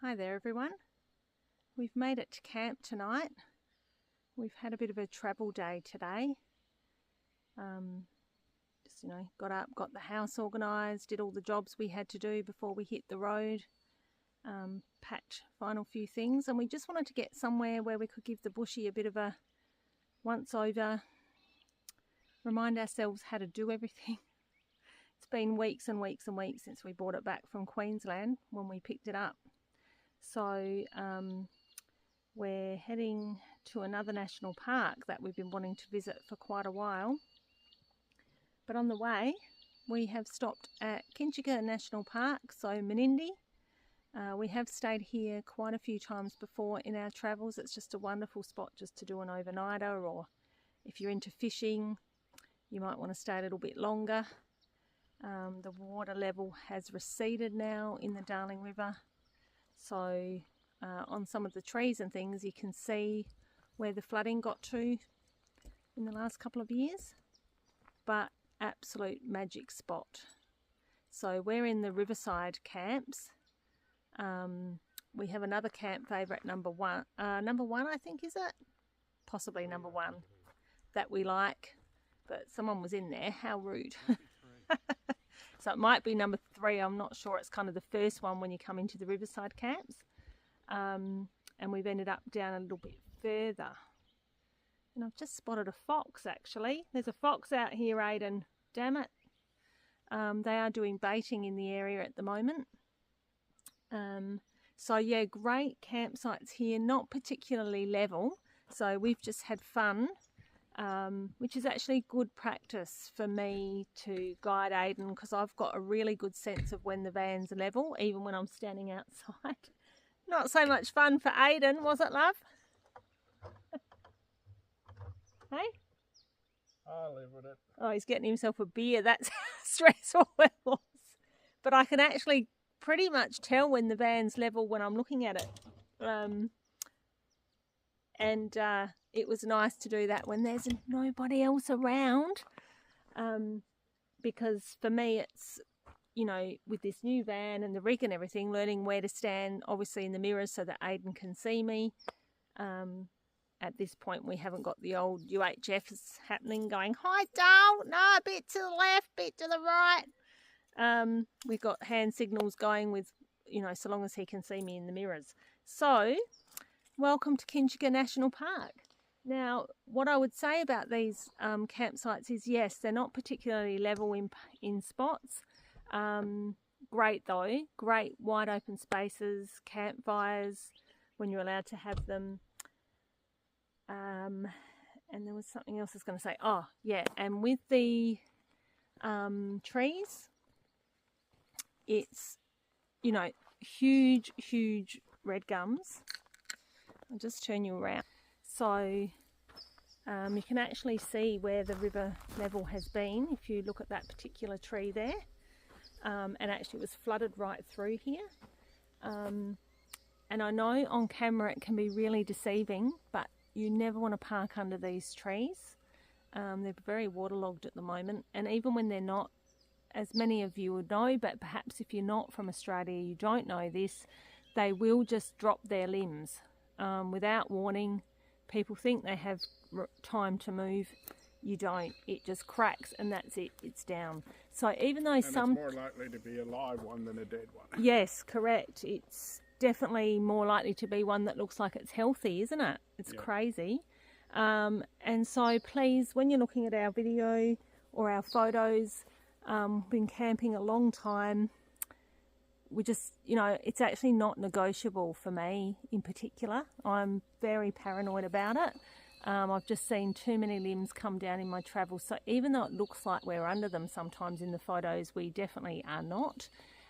Hi there everyone. We've made it to camp tonight. We've had a bit of a travel day today. Got up, got the house organised, did all the jobs we had to do before we hit the road, packed final few things, and we just wanted to get somewhere where we could give the bushy a bit of a once over, remind ourselves how to do everything. It's been weeks and weeks and weeks since we brought it back from Queensland when we picked it up. So we're heading to another national park that we've been wanting to visit for quite a while. But on the way, we have stopped at Kinchega National Park, so Menindee. We have stayed here quite a few times before in our travels. It's just a wonderful spot just to do an overnighter, or if you're into fishing, you might want to stay a little bit longer. The water level has receded now in the Darling River. So on some of the trees and things you can see where the flooding got to in the last couple of years, but absolute magic spot. So we're in the Riverside camps. We have another camp favourite, number one I think, is it? Possibly number one, that we like, but someone was in there, how rude. So it might be number 3, I'm not sure. It's kind of the first one when you come into the Riverside camps. And we've ended up down a little bit further. And I've just spotted a fox actually. There's a fox out here, Aiden. Damn it. They are doing baiting in the area at the moment. So yeah, great campsites here, not particularly level. So we've just had fun. Which is actually good practice for me to guide Aiden, because I've got a really good sense of when the van's level, even when I'm standing outside. Not so much fun for Aiden, was it, love? Hey? I'll live with it. Oh, he's getting himself a beer. That's how stressful it was. But I can actually pretty much tell when the van's level when I'm looking at it. It was nice to do that when there's nobody else around, because for me it's, with this new van and the rig and everything, learning where to stand, obviously in the mirrors so that Aiden can see me. At this point we haven't got the old UHFs happening, going, hi Dale, no, a bit to the left, bit to the right. We've got hand signals going with, so long as he can see me in the mirrors. So welcome to Kinchega National Park. Now, what I would say about these campsites is, yes, they're not particularly level in spots. Great though, great wide open spaces, campfires when you're allowed to have them. And there was something else I was going to say. Oh, yeah, and with the trees, it's, huge, huge red gums. I'll just turn you around. So you can actually see where the river level has been if you look at that particular tree there. And actually it was flooded right through here. And I know on camera it can be really deceiving, but you never want to park under these trees. They're very waterlogged at the moment, and even when they're not, as many of you would know, but perhaps if you're not from Australia you don't know this, they will just drop their limbs without warning. People think they have time to move. You don't. It just cracks and that's it. It's down. So even though it's more likely to be a live one than a dead one. Yes, correct. It's definitely more likely to be one that looks like it's healthy, isn't it? It's crazy. And so please, when you're looking at our video or our photos, been camping a long time, we just, it's actually not negotiable for me in particular. I'm very paranoid about it. I've just seen too many limbs come down in my travels. So even though it looks like we're under them sometimes in the photos, we definitely are not.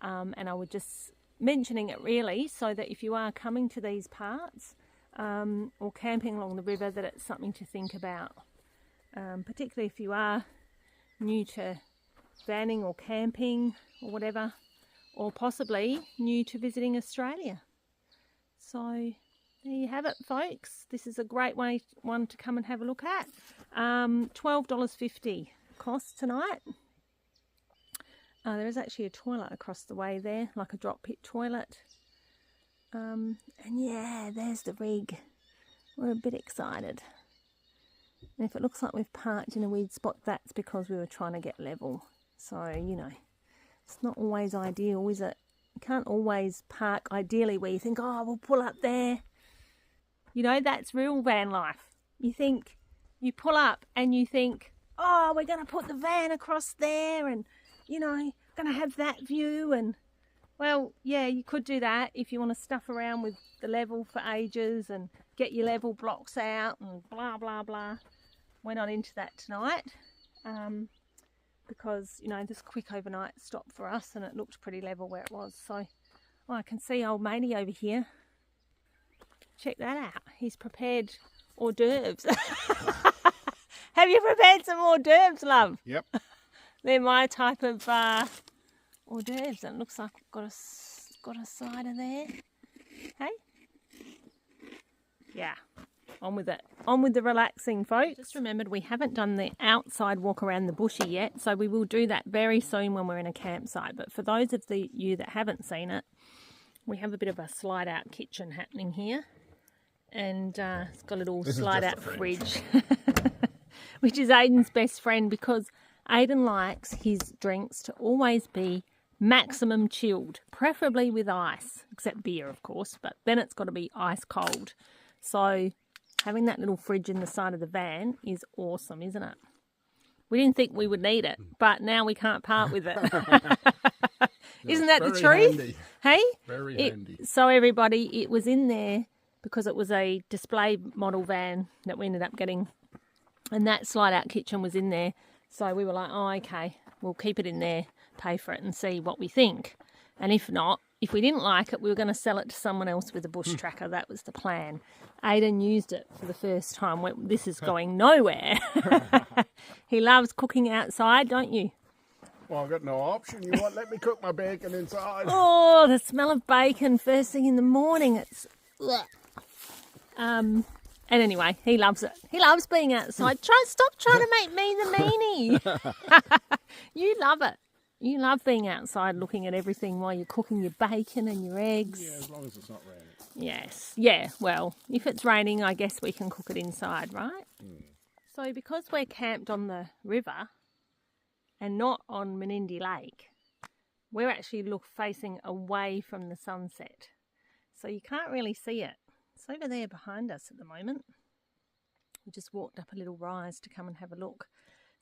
And I would just mentioning it really so that if you are coming to these parts or camping along the river, that it's something to think about. Particularly if you are new to vanning or camping or whatever, or possibly new to visiting Australia. So there you have it, folks. This is a great one to come and have a look at. $12.50 cost tonight. There is actually a toilet across the way there, like a drop pit toilet. And yeah, there's the rig. We're a bit excited. And if it looks like we've parked in a weird spot, that's because we were trying to get level. So, you know, it's not always ideal, is it? You can't always park ideally where you think, oh, we'll pull up there. You know, that's real van life. You think, you pull up and you think, oh, we're going to put the van across there and, you know, going to have that view. And, well, yeah, you could do that if you want to stuff around with the level for ages and get your level blocks out and blah, blah, blah. We're not into that tonight because, you know, this quick overnight stop for us and it looked pretty level where it was. So, oh, I can see old matey over here. Check that out. He's prepared hors d'oeuvres. Have you prepared some hors d'oeuvres, love? Yep. They're my type of hors d'oeuvres. And it looks like we've got a cider there. Hey? Yeah. On with it. On with the relaxing, folks. Just remembered we haven't done the outside walk around the bushy yet, so we will do that very soon when we're in a campsite. But for those of you that haven't seen it, we have a bit of a slide-out kitchen happening here. And it's got a little slide-out fridge, which is Aiden's best friend because Aiden likes his drinks to always be maximum chilled, preferably with ice, except beer, of course, but then it's got to be ice cold. So having that little fridge in the side of the van is awesome, isn't it? We didn't think we would need it, but now we can't part with it. Isn't that the truth? Handy. Hey? Very handy. So everybody, it was in there because it was a display model van that we ended up getting, and that slide-out kitchen was in there. So we were like, oh, okay, we'll keep it in there, pay for it and see what we think. And if not, if we didn't like it, we were going to sell it to someone else with a bush tracker. That was the plan. Aiden used it for the first time. This is going nowhere. He loves cooking outside, don't you? Well, I've got no option. You won't let me cook my bacon inside. Oh, the smell of bacon first thing in the morning. It's... And anyway, he loves it. He loves being outside. Stop trying to make me the meanie. You love it. You love being outside looking at everything while you're cooking your bacon and your eggs. Yeah, as long as it's not raining. Yes. Yeah, well, if it's raining, I guess we can cook it inside, right? Mm. So because we're camped on the river and not on Menindee Lake, we're actually facing away from the sunset. So you can't really see it. It's over there behind us at the moment. We just walked up a little rise to come and have a look.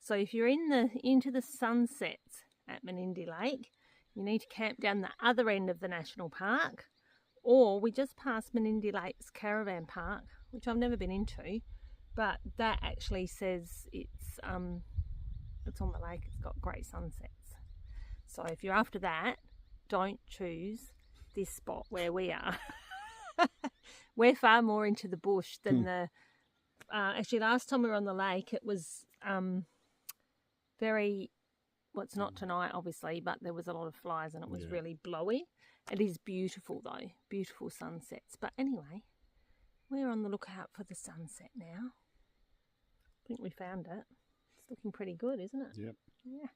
So if you're into the sunsets at Menindee Lake, you need to camp down the other end of the national park, or we just passed Menindee Lake's caravan park, which I've never been into, but that actually says it's on the lake. It's got great sunsets. So if you're after that, don't choose this spot where we are. We're far more into the bush than the actually last time we were on the lake it was very, well, it's not tonight obviously, but there was a lot of flies and it was really blowy. It is beautiful though, beautiful sunsets. But anyway, we're on the lookout for the sunset now. I think we found it. It's looking pretty good, isn't it? Yep. Yeah.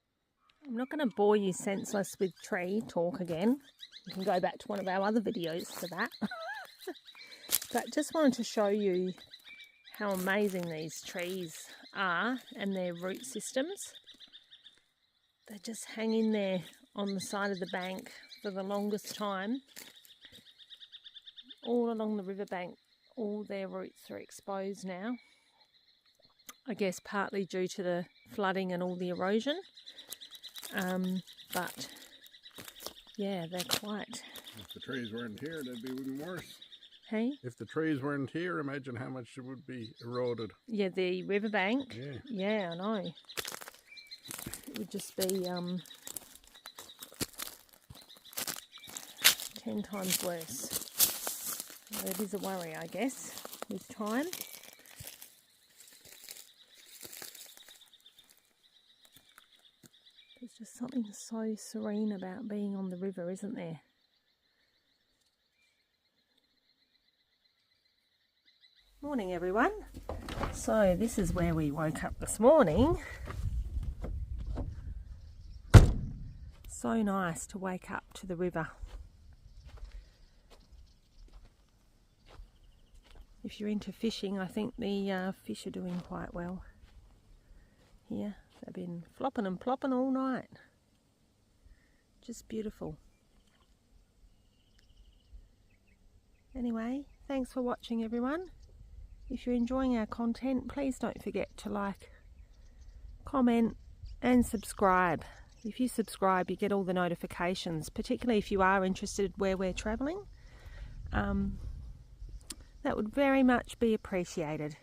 I'm not going to bore you senseless with tree talk again. You can go back to one of our other videos for that. But just wanted to show you how amazing these trees are and their root systems. They just hang in there on the side of the bank for the longest time. All along the riverbank, all their roots are exposed now. I guess partly due to the flooding and all the erosion. But yeah, they're quite... If the trees weren't here, they'd be even worse. Hey? If the trees weren't here, imagine how much it would be eroded. Yeah, the riverbank. Yeah. Yeah, I know. It would just be 10 times worse. So it is a worry, I guess, with time. There's just something so serene about being on the river, isn't there? Morning everyone. So this is where we woke up this morning. So nice to wake up to the river. If you're into fishing, I think the fish are doing quite well here. They've been flopping and plopping all night. Just beautiful. Anyway, thanks for watching, everyone. If you're enjoying our content, please don't forget to like, comment and subscribe. If you subscribe, you get all the notifications, particularly if you are interested where we're travelling. That would very much be appreciated.